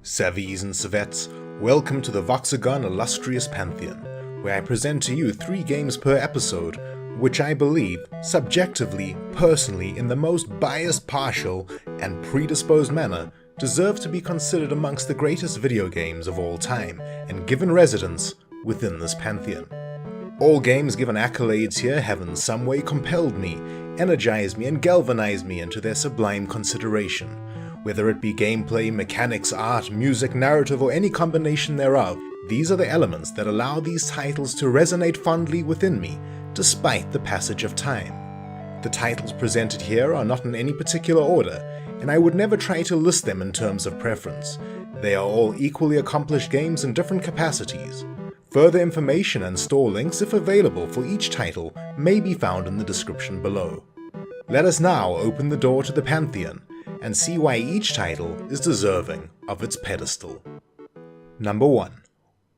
Savvies and Savettes, welcome to the VoxAgon Illustrious Pantheon, where I present to you 3 games per episode, which I believe, subjectively, personally, in the most biased, partial, and predisposed manner, deserve to be considered amongst the greatest video games of all time, and given residence within this pantheon. All games given accolades here have in some way compelled me, energized me, and galvanized me into their sublime consideration. Whether it be gameplay, mechanics, art, music, narrative, or any combination thereof, these are the elements that allow these titles to resonate fondly within me, despite the passage of time. The titles presented here are not in any particular order, and I would never try to list them in terms of preference. They are all equally accomplished games in different capacities. Further information and store links, if available for each title, may be found in the description below. Let us now open the door to the Pantheon, and see why each title is deserving of its pedestal. Number 1.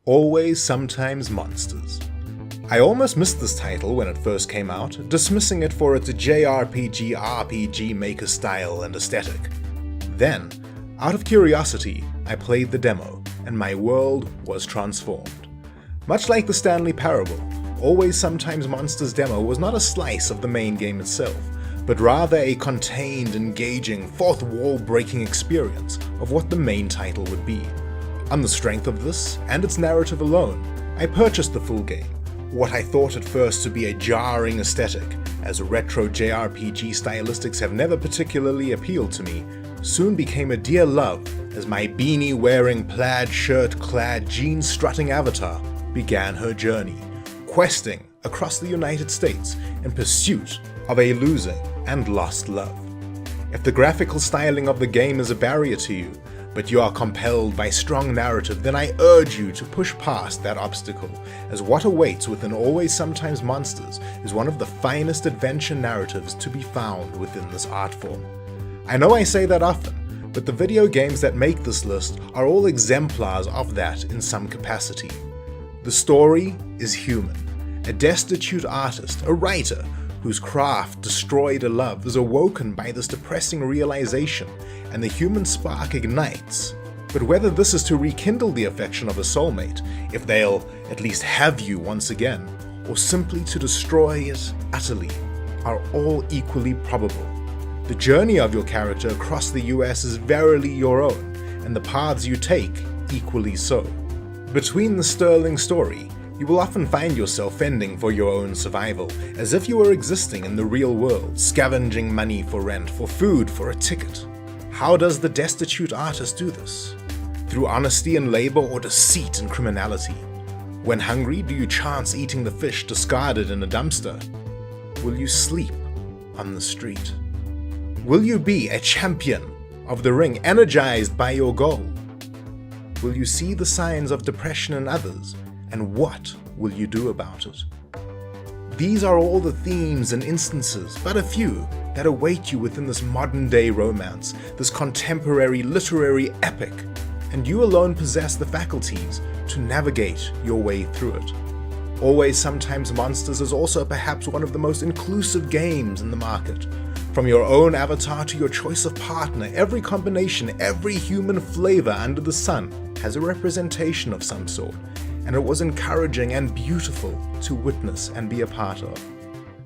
Always Sometimes Monsters. I almost missed this title when it first came out, dismissing it for its JRPG RPG maker style and aesthetic. Then, out of curiosity, I played the demo, and my world was transformed. Much like the Stanley Parable, Always Sometimes Monsters demo was not a slice of the main game itself, but rather a contained, engaging, fourth-wall-breaking experience of what the main title would be. On the strength of this, and its narrative alone, I purchased the full game. What I thought at first to be a jarring aesthetic, as retro JRPG stylistics have never particularly appealed to me, soon became a dear love as my beanie-wearing, plaid shirt-clad, jean-strutting avatar began her journey, questing across the United States in pursuit of a losing and lost love. If the graphical styling of the game is a barrier to you, but you are compelled by strong narrative, then I urge you to push past that obstacle, as what awaits within Always Sometimes Monsters is one of the finest adventure narratives to be found within this art form. I know I say that often, but the video games that make this list are all exemplars of that in some capacity. The story is human. A destitute artist, a writer, whose craft, destroyed a love, is awoken by this depressing realization, and the human spark ignites. But whether this is to rekindle the affection of a soulmate, if they'll at least have you once again, or simply to destroy it utterly, are all equally probable. The journey of your character across the US is verily your own, and the paths you take equally so. Between the sterling story, you will often find yourself fending for your own survival, as if you were existing in the real world, scavenging money for rent, for food, for a ticket. How does the destitute artist do this? Through honesty and labor, or deceit and criminality? When hungry, do you chance eating the fish discarded in a dumpster? Will you sleep on the street? Will you be a champion of the ring, energized by your goal? Will you see the signs of depression in others? And what will you do about it? These are all the themes and instances, but a few, that await you within this modern-day romance, this contemporary literary epic, and you alone possess the faculties to navigate your way through it. Always Sometimes Monsters is also perhaps one of the most inclusive games in the market. From your own avatar to your choice of partner, every combination, every human flavor under the sun has a representation of some sort, and it was encouraging and beautiful to witness and be a part of.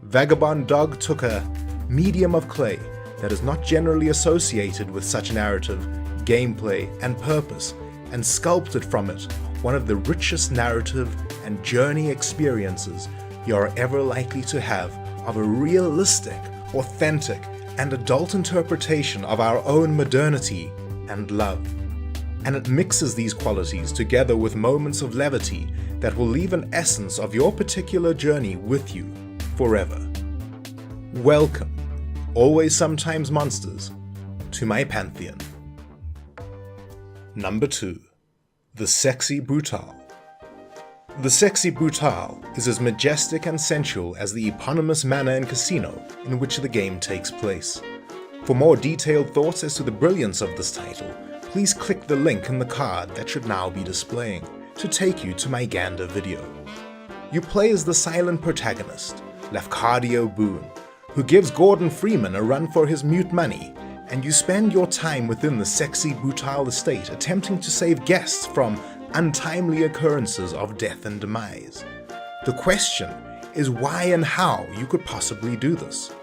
Vagabond Dog took a medium of clay that is not generally associated with such narrative, gameplay, and purpose, and sculpted from it one of the richest narrative and journey experiences you are ever likely to have of a realistic, authentic, and adult interpretation of our own modernity and love. And it mixes these qualities together with moments of levity that will leave an essence of your particular journey with you forever. Welcome, Always Sometimes Monsters, to my pantheon. Number 2. The Sexy Brutale. The Sexy Brutale is as majestic and sensual as the eponymous manor and casino in which the game takes place. For more detailed thoughts as to the brilliance of this title, please click the link in the card that should now be displaying to take you to my Gander video. You play as the silent protagonist, Lafcadio Boone, who gives Gordon Freeman a run for his mute money and you spend your time within the Sexy Brutale estate attempting to save guests from untimely occurrences of death and demise. The question is why and how you could possibly do this.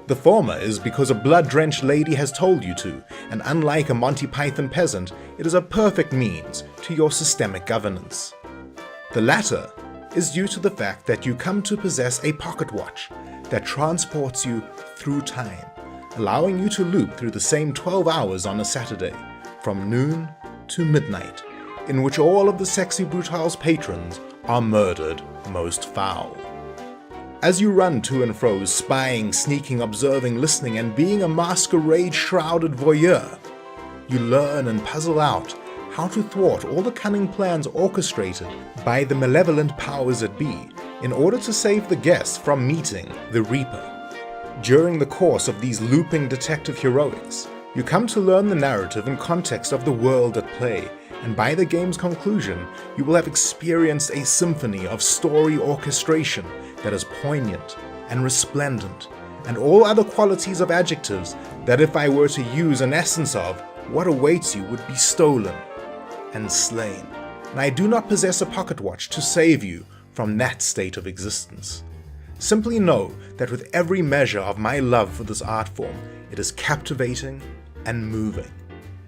The former is because a blood-drenched lady has told you to, and unlike a Monty Python peasant, it is a perfect means to your systemic governance. The latter is due to the fact that you come to possess a pocket watch that transports you through time, allowing you to loop through the same 12 hours on a Saturday, from noon to midnight, in which all of the Sexy Brutale's patrons are murdered most foul. As you run to and fro, spying, sneaking, observing, listening, and being a masquerade-shrouded voyeur, you learn and puzzle out how to thwart all the cunning plans orchestrated by the malevolent powers that be in order to save the guests from meeting the Reaper. During the course of these looping detective heroics, you come to learn the narrative and context of the world at play, and by the game's conclusion, you will have experienced a symphony of story orchestration that is poignant and resplendent, and all other qualities of adjectives that, if I were to use an essence of what awaits you, would be stolen and slain. And I do not possess a pocket watch to save you from that state of existence. Simply know that with every measure of my love for this art form, it is captivating and moving.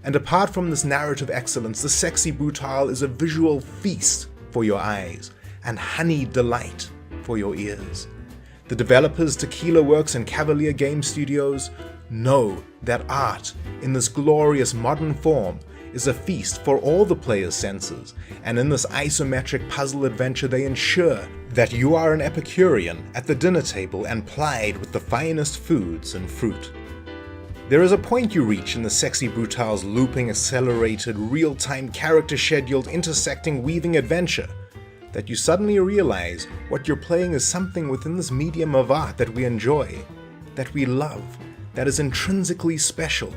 And apart from this narrative excellence, the Sexy Brutale is a visual feast for your eyes and honeyed delight for your ears. The developers Tequila Works and Cavalier Game Studios know that art in this glorious modern form is a feast for all the player's senses, and in this isometric puzzle adventure they ensure that you are an Epicurean at the dinner table and plied with the finest foods and fruit. There is a point you reach in the Sexy Brutale's looping, accelerated, real-time, character-scheduled, intersecting, weaving adventure that you suddenly realize what you're playing is something within this medium of art that we enjoy, that we love, that is intrinsically special.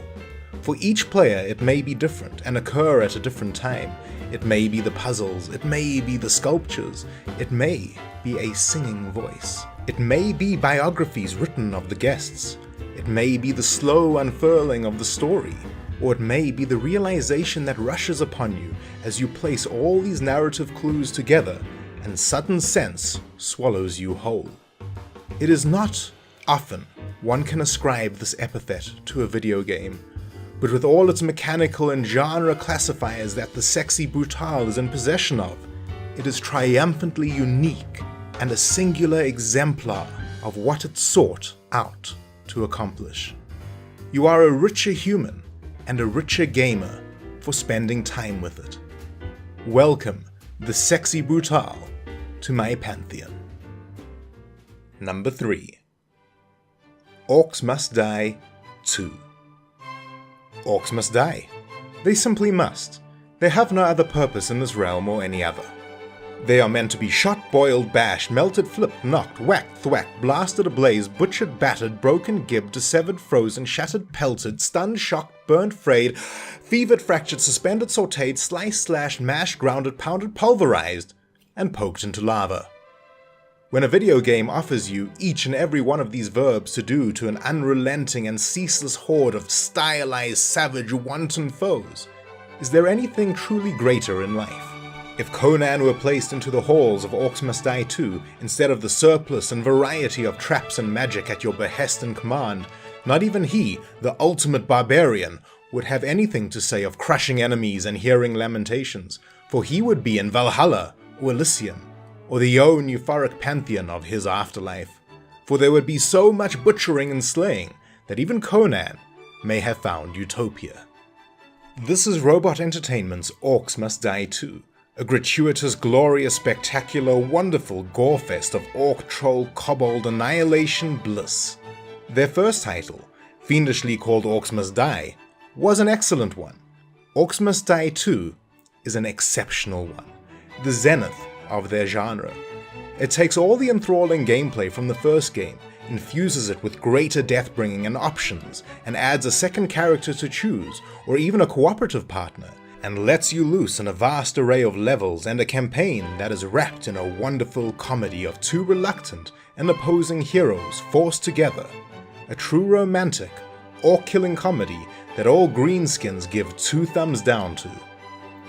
For each player it may be different and occur at a different time. It may be the puzzles, it may be the sculptures, it may be a singing voice. It may be biographies written of the guests. It may be the slow unfurling of the story, or it may be the realization that rushes upon you as you place all these narrative clues together and sudden sense swallows you whole. It is not often one can ascribe this epithet to a video game, but with all its mechanical and genre classifiers that the Sexy Brutale is in possession of, it is triumphantly unique and a singular exemplar of what it sought out to accomplish. You are a richer human and a richer gamer for spending time with it. Welcome, the Sexy Brutale, to my pantheon. Number 3. Orcs Must Die Too. Orcs must die. They simply must. They have no other purpose in this realm or any other. They are meant to be shot, boiled, bashed, melted, flipped, knocked, whacked, thwacked, blasted ablaze, butchered, battered, broken, gibbed, dissevered, frozen, shattered, pelted, stunned, shocked, burnt, frayed, fevered, fractured, suspended, sauteed, sliced, slashed, mashed, grounded, pounded, pulverized, and poked into lava. When a video game offers you each and every one of these verbs to do to an unrelenting and ceaseless horde of stylized, savage, wanton foes, is there anything truly greater in life? If Conan were placed into the halls of Orcs Must Die Too, instead of the surplus and variety of traps and magic at your behest and command, not even he, the ultimate barbarian, would have anything to say of crushing enemies and hearing lamentations, for he would be in Valhalla or Elysium, or the own euphoric pantheon of his afterlife, for there would be so much butchering and slaying that even Conan may have found utopia. This is Robot Entertainment's Orcs Must Die Too, a gratuitous, glorious, spectacular, wonderful gore-fest of orc, troll, kobold, annihilation bliss. Their first title, fiendishly called Orcs Must Die, was an excellent one. Orcs Must Die 2 is an exceptional one, the zenith of their genre. It takes all the enthralling gameplay from the first game, infuses it with greater death-bringing and options, and adds a second character to choose, or even a cooperative partner, and lets you loose in a vast array of levels and a campaign that is wrapped in a wonderful comedy of two reluctant and opposing heroes forced together. A true romantic, orc-killing comedy that all greenskins give 2 thumbs down to.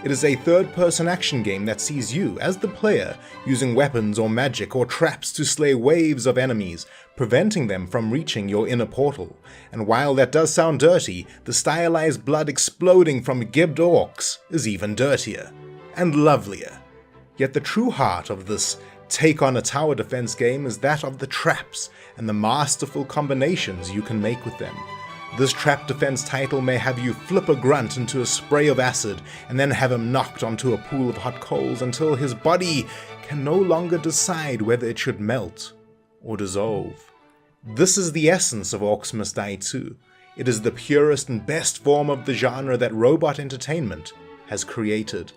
It is a third-person action game that sees you, as the player, using weapons or magic or traps to slay waves of enemies, preventing them from reaching your inner portal. And while that does sound dirty, the stylized blood exploding from gibbed orcs is even dirtier and lovelier. Yet the true heart of this take on a tower defense game is that of the traps and the masterful combinations you can make with them. This trap defense title may have you flip a grunt into a spray of acid and then have him knocked onto a pool of hot coals until his body can no longer decide whether it should melt or dissolve. This is the essence of Orcs Must Die Too. It is the purest and best form of the genre that robot entertainment has created.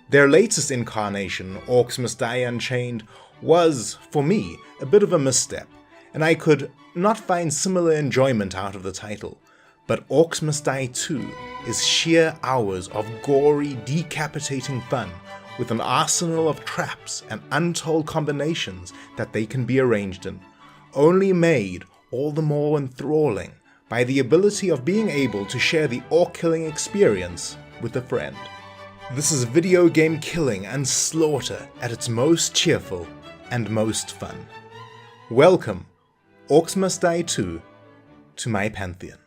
Their latest incarnation, Orcs Must Die Unchained, was, for me, a bit of a misstep, and I could not find similar enjoyment out of the title. But Orcs Must Die Too is sheer hours of gory, decapitating fun, with an arsenal of traps and untold combinations that they can be arranged in, only made all the more enthralling by the ability of being able to share the orc-killing experience with a friend. This is video game killing and slaughter at its most cheerful and most fun. Welcome, Orcs Must Die Too, to my pantheon.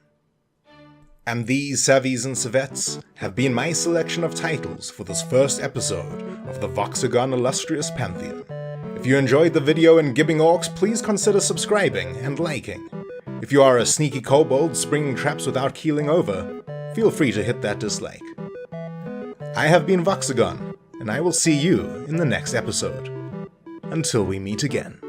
And these savvies and savettes have been my selection of titles for this first episode of the VoxAgon Illustrious Pantheon. If you enjoyed the video in Gibbing Orcs, please consider subscribing and liking. If you are a sneaky kobold springing traps without keeling over, feel free to hit that dislike. I have been VoxAgon, and I will see you in the next episode. Until we meet again.